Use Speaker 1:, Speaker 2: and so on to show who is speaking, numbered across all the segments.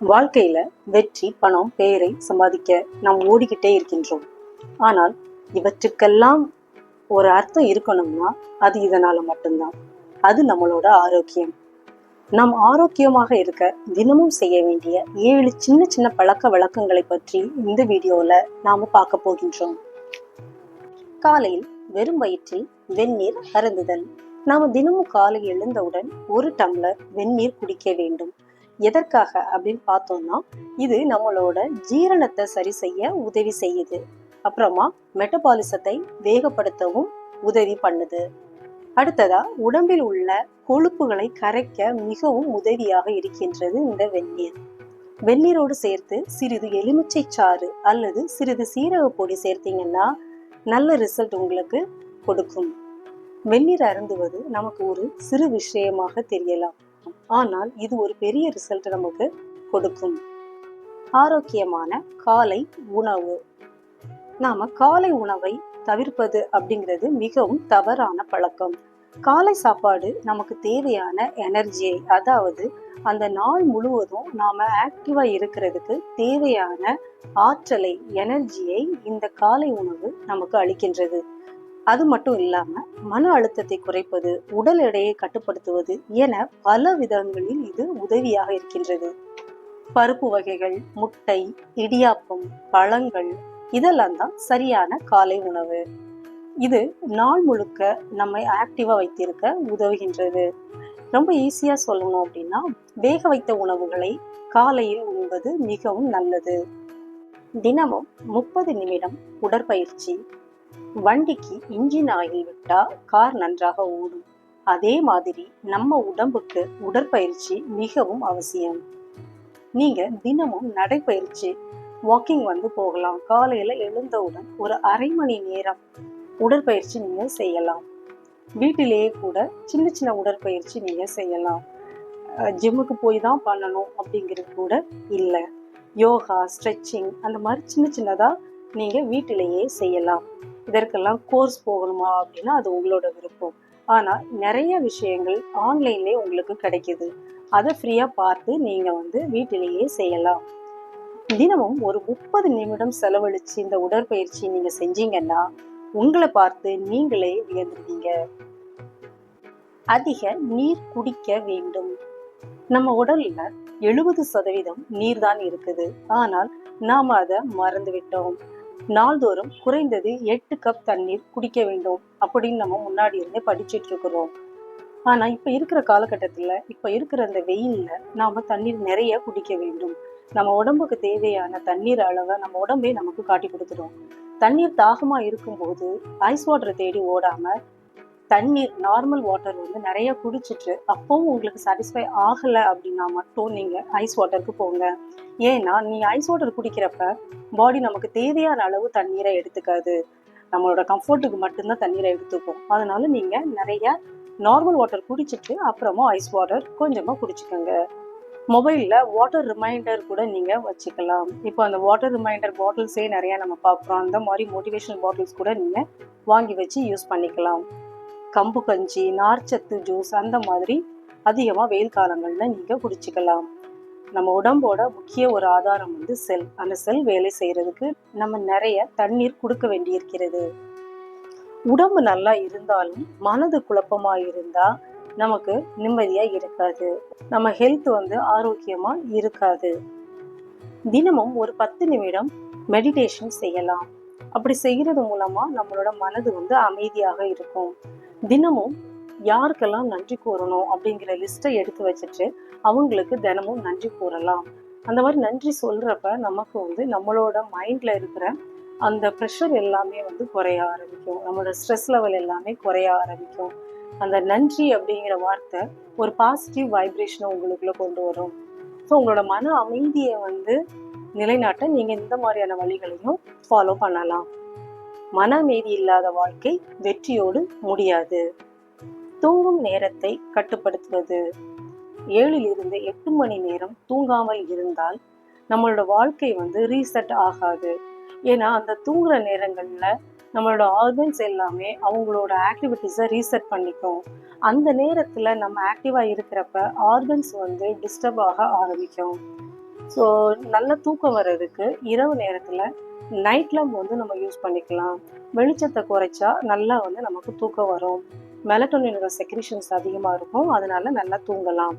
Speaker 1: வாழ்க்கையில வெற்றி, பணம், பெயரை சம்பாதிக்க நாம் ஓடிக்கிட்டே இருக்கின்றோம். ஆனால் இவற்றுக்கெல்லாம் ஒரு அர்த்தம் இருக்கணும்னா அது இதனால மட்டும்தான். அது நம்மளோட ஆரோக்கியம். நாம் ஆரோக்கியமாக இருக்க தினமும் செய்ய வேண்டிய 7 சின்ன சின்ன பழக்க வழக்கங்களை பற்றி இந்த வீடியோல நாம பார்க்க போகின்றோம். காலையில் வெறும் வயிற்றில் வெந்நீர் அருந்துதல். நாம தினமும் காலை எழுந்தவுடன் 1 டம்ளர் வெந்நீர் குடிக்க வேண்டும். எதற்காக அப்படின்னு பார்த்தோம்னா, இது நம்மளோட ஜீரணத்தை சரி செய்ய உதவி செய்யுது. அப்புறமா மெட்டபாலிசத்தை வேகப்படுத்தவும் உதவி பண்ணுது. அடுத்ததா, உடம்பில் உள்ள கொழுப்புகளை கரைக்க மிகவும் உதவியாக இருக்கின்றது இந்த வெந்நீர். வெந்நீரோடு சேர்த்து சிறிது எலுமிச்சை சாறு அல்லது சிறிது சீரக பொடி சேர்த்தீங்கன்னா நல்ல ரிசல்ட் உங்களுக்கு கொடுக்கும். வெந்நீர் அருந்துவது நமக்கு ஒரு சிறு விஷயமாக தெரியலாம், ஆனால் இது ஒரு பெரிய ரிசல்ட் நமக்கு கொடுக்கும். ஆரோக்கியமான காலை உணவு. நாம காலை உணவை தவிர்ப்பது அப்படிங்கிறது மிகவும் தவறான பழக்கம். காலை சாப்பாடு நமக்கு தேவையான எனர்ஜியை, அதாவது அந்த நாள் முழுவதும் நாம ஆக்டிவா இருக்கிறதுக்கு தேவையான ஆற்றலை, எனர்ஜியை இந்த காலை உணவு நமக்கு அளிக்கின்றது. அது மட்டும் இல்லாம மன அழுத்தத்தை குறைப்பது, உடல் எடையை கட்டுப்படுத்துவது என பல விதங்களில் இது உதவியாக இருக்கின்றது. பருப்பு வகைகள், முட்டை, இடியாப்பம், பழங்கள் இதெல்லாம் தான் சரியான காலை உணவு. இது நாள் முழுக்க நம்மை ஆக்டிவா வைத்திருக்க உதவுகின்றது. ரொம்ப ஈஸியா சொல்லணும் அப்படின்னா, வேக வைத்த உணவுகளை காலையில் உண்பது மிகவும் நல்லது. தினமும் 30 நிமிடம் உடற்பயிற்சி. வண்டிக்கு இன்ஜின் ஆயில் விட்டா கார் நன்றாக ஓடும். அதே மாதிரி நம்ம உடம்புக்கு உடற்பயிற்சி மிகவும் அவசியம். நீங்க தினமும் நடைப்பயிற்சி, வாக்கிங் போகலாம். காலையில எழுந்தவுடன் ஒரு அரை மணி நேரம் உடற்பயிற்சி நீங்க செய்யலாம். வீட்டிலேயே கூட சின்ன சின்ன உடற்பயிற்சி நீங்க செய்யலாம். ஜிம்முக்கு போய் தான் பண்ணணும் அப்படிங்கிறது கூட இல்லை. யோகா, ஸ்ட்ரெச்சிங் அந்த மாதிரி சின்ன சின்னதா நீங்க வீட்டிலேயே செய்யலாம். இதற்கெல்லாம் கோர்ஸ் போகணுமா அப்படின்னா அது உங்களோட விருப்பம். ஆனா நிறைய விஷயங்கள் ஆன்லைன்லயே உங்களுக்கு கிடைக்குது. அதை ஃப்ரீயா பார்த்து நீங்க வீட்டிலேயே செய்யலாம். தினமும் ஒரு 30 நிமிடம் செலவழிச்சு இந்த உடற்பயிற்சி நீங்க செஞ்சீங்கன்னா உங்களை பார்த்து நீங்களே வியந்துருவீங்க. அதிக நீர் குடிக்க வேண்டும். நம்ம உடல்ல 70% நீர் தான் இருக்குது. ஆனால் நாம அதை மறந்து விட்டோம். நாள்தோறும் குறைந்தது 8 கப் தண்ணீர் குடிக்க வேண்டும் அப்படின்னு நம்ம முன்னாடி இருந்தே படிச்சுட்டு இருக்கிறோம். ஆனா இப்ப இருக்கிற காலகட்டத்துல, இப்ப இருக்கிற அந்த வெயில்ல நாம தண்ணீர் நிறைய குடிக்க வேண்டும். நம்ம உடம்புக்கு தேவையான தண்ணீர் அளவை நம்ம உடம்பே நமக்கு காட்டி கொடுத்துடும். தண்ணீர் தாகமா இருக்கும்போது ஐஸ் வாட்டரை தேடி ஓடாம தண்ணீர், நார்மல் வாட்டர் நிறைய குடிச்சிட்டு அப்பவும் உங்களுக்கு சாட்டிஸ்ஃபை ஆகலை அப்படின்னா மட்டும் நீங்க ஐஸ் வாட்டருக்கு போங்க. ஏன்னா நீங்க ஐஸ் வாட்டர் குடிக்கிறப்ப பாடி நமக்கு தேவையான அளவு தண்ணீரை எடுத்துக்காது. நம்மளோட கம்ஃபர்ட்டுக்கு மட்டும்தான் தண்ணீரை எடுத்துக்கும். அதனால நீங்க நிறைய நார்மல் வாட்டர் குடிச்சிட்டு அப்புறமா ஐஸ் வாட்டர் கொஞ்சமா குடிச்சுக்கோங்க. மொபைல்ல வாட்டர் ரிமைண்டர் கூட நீங்க வச்சுக்கலாம். இப்போ அந்த வாட்டர் ரிமைண்டர் பாட்டில்ஸே நிறைய நம்ம பார்க்குறோம். அந்த மாதிரி மோட்டிவேஷனல் பாட்டில்ஸ் கூட நீங்க வாங்கி வச்சு யூஸ் பண்ணிக்கலாம். கம்பு கஞ்சி, நார்ச்சத்து ஜூஸ் அந்த மாதிரி அதிகமா வெயில் காலங்கள்ல நீங்க குடிச்சுக்கலாம். நம்ம உடம்போட முக்கிய ஒரு ஆதாரம் செல். அந்த செல் வேலை செய்யறதுக்கு நம்ம நிறைய தண்ணீர் கொடுக்க வேண்டி இருக்கிறது. உடம்பு நல்லா இருந்தாலும் மனது குழப்பமா இருந்தா நமக்கு நிம்மதியா இருக்காது. நம்ம ஹெல்த் ஆரோக்கியமா இருக்காது. தினமும் ஒரு 10 நிமிடம் மெடிடேஷன் செய்யலாம். அப்படி செய்யறது மூலமா நம்மளோட மனது அமைதியாக இருக்கும். தினமும் யாருக்கெல்லாம் நன்றி கூறணும் அப்படிங்கிற லிஸ்ட்டை எடுத்து வச்சுட்டு அவங்களுக்கு தினமும் நன்றி கூறலாம். அந்த மாதிரி நன்றி சொல்றப்ப நமக்கு நம்மளோட மைண்ட்ல இருக்கிற அந்த ப்ரெஷர் எல்லாமே குறைய ஆரம்பிக்கும். நம்மளோட ஸ்ட்ரெஸ் லெவல் எல்லாமே குறைய ஆரம்பிக்கும். அந்த நன்றி அப்படிங்கிற வார்த்தை ஒரு பாசிட்டிவ் வைப்ரேஷனை உங்களுக்குள்ள கொண்டு வரும். ஸோ உங்களோட மன அமைதியை நிலைநாட்ட நீங்க இந்த மாதிரியான வழிகளையும் ஃபாலோ பண்ணலாம். மன அமைதி இல்லாத வாழ்க்கை வெற்றியோடு முடியாது. தூங்கும் நேரத்தை கட்டுப்படுத்துவது. 7 to 8 மணி நேரம் தூங்காமல் இருந்தால் நம்மளோட வாழ்க்கை ரீசெட் ஆகாது. ஏன்னா அந்த தூங்குற நேரங்கள்ல நம்மளோட ஆர்கன்ஸ் எல்லாமே அவங்களோட ஆக்டிவிட்டிஸை ரீசெட் பண்ணிக்கும். அந்த நேரத்துல நம்ம ஆக்டிவா இருக்கிறப்ப ஆர்கன்ஸ் டிஸ்டர்ப் ஆக ஆரம்பிக்கும். ஸோ நல்ல தூக்கம் வர்றதுக்கு இரவு நேரத்தில் நைட் லேம்ப் வந்து நம்ம யூஸ் பண்ணிக்கலாம். வெளிச்சத்தை குறைச்சா நல்லா வந்து நமக்கு தூக்கம் வரும். மெலட்டோனினோட செக்ரிஷன்ஸ் அதிகமாக இருக்கும், அதனால நல்லா தூங்கலாம்.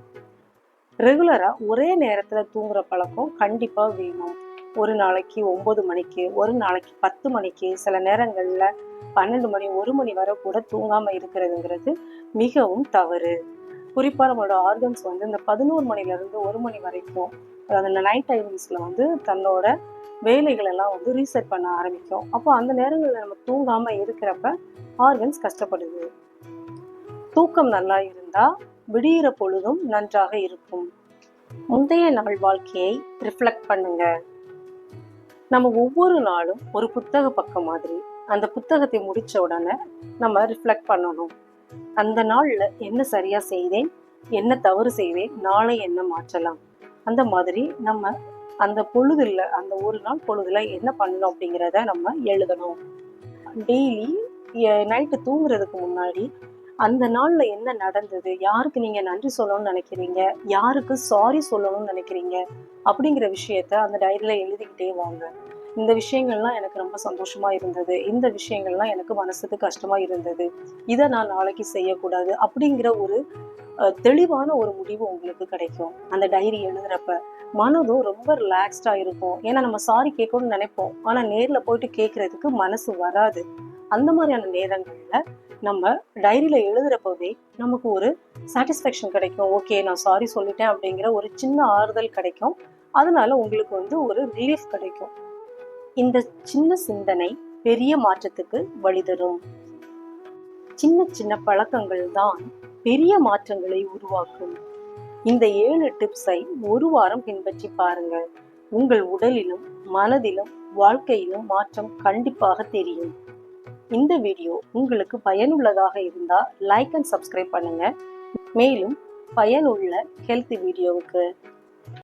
Speaker 1: ரெகுலராக ஒரே நேரத்தில் தூங்குற பழக்கம் கண்டிப்பாக வேணும். ஒரு நாளைக்கு 9 மணிக்கு, ஒரு நாளைக்கு 10 மணிக்கு, சில நேரங்களில் 12 மணி 1 மணி வரை கூட தூங்காமல் இருக்கிறதுங்கிறது மிகவும் தவறு. குறிப்பாக நம்மளோட ஆர்கன்ஸ் வந்து இந்த 11 மணிலேருந்து 1 மணி வரைக்கும், அதாவது இந்த நைட் டைமிங்ஸில் வந்து தன்னோட வேலைகள் எல்லாம் வந்து ரீசெட் பண்ண ஆரம்பிக்கும். அப்போ அந்த நேரங்களில் நம்ம தூங்காமல் இருக்கிறப்ப ஆர்கன்ஸ் கஷ்டப்படுது. தூக்கம் நல்லா இருந்தால் விடிகிற பொழுதும் நன்றாக இருக்கும். முந்தைய நாள் வாழ்க்கையை ரிஃப்ளெக்ட் பண்ணுங்க. நம்ம ஒவ்வொரு நாளும் ஒரு புத்தக பக்கம் மாதிரி அந்த புத்தகத்தை முடிச்ச உடனே நம்ம ரிஃப்ளெக்ட் பண்ணணும். அந்த நாள்ல என்ன சரியா செய்தேன், என்ன தவறு செய்தேன், நாளை என்ன மாற்றலாம், அந்த மாதிரி நம்ம அந்த பொழுதுல அந்த ஒரு நாள் பொழுதுல என்ன பண்ணணும் அப்படிங்கிறத நம்ம எழுதணும். டெய்லி நைட்டு தூங்குறதுக்கு முன்னாடி அந்த நாள்ல என்ன நடந்தது, யாருக்கு நீங்க நன்றி சொல்லணும்னு நினைக்கிறீங்க, யாருக்கு சாரி சொல்லணும்னு நினைக்கிறீங்க அப்படிங்கிற விஷயத்த அந்த டைரியில எழுதிக்கிட்டே வாங்க. இந்த விஷயங்கள்லாம் எனக்கு ரொம்ப சந்தோஷமா இருந்தது, இந்த விஷயங்கள்லாம் எனக்கு மனசுக்கு கஷ்டமா இருந்தது, இதை நான் நாளைக்கு செய்யக்கூடாது அப்படிங்கிற ஒரு தெளிவான ஒரு முடிவு உங்களுக்கு கிடைக்கும். அந்த டைரி எழுதுறப்ப மனதும் ரொம்ப ரிலாக்ஸ்டா இருக்கும். ஏன்னா நம்ம சாரி கேட்கணும்னு நினைப்போம், ஆனா நேர்ல போயிட்டு கேட்கறதுக்கு மனசு வராது. அந்த மாதிரியான நேரங்கள்ல நம்ம டைரியில எழுதுறப்பவே நமக்கு ஒரு சாட்டிஸ்ஃபேக்ஷன் கிடைக்கும். ஓகே, நான் சாரி சொல்லிட்டேன் அப்படிங்கிற ஒரு சின்ன ஆறுதல் கிடைக்கும். அதனால உங்களுக்கு வந்து ஒரு ரிலீஃப் கிடைக்கும். இந்த சின்ன சிந்தனை பெரிய மாற்றத்துக்கு வழிதரும். சின்ன சின்ன பழக்கங்கள் தான் பெரிய மாற்றங்களை உருவாக்கும். இந்த 7 டிப்ஸை ஒரு வாரம் பின்பற்றி பாருங்க. உங்கள் உடலிலும் மனதிலும் வாழ்க்கையிலும் மாற்றம் கண்டிப்பாக தெரியும். இந்த வீடியோ உங்களுக்கு பயனுள்ளதாக இருந்தால் லைக் அண்ட் சப்ஸ்கிரைப் பண்ணுங்க. மேலும் பயனுள்ள ஹெல்த் வீடியோவுக்கு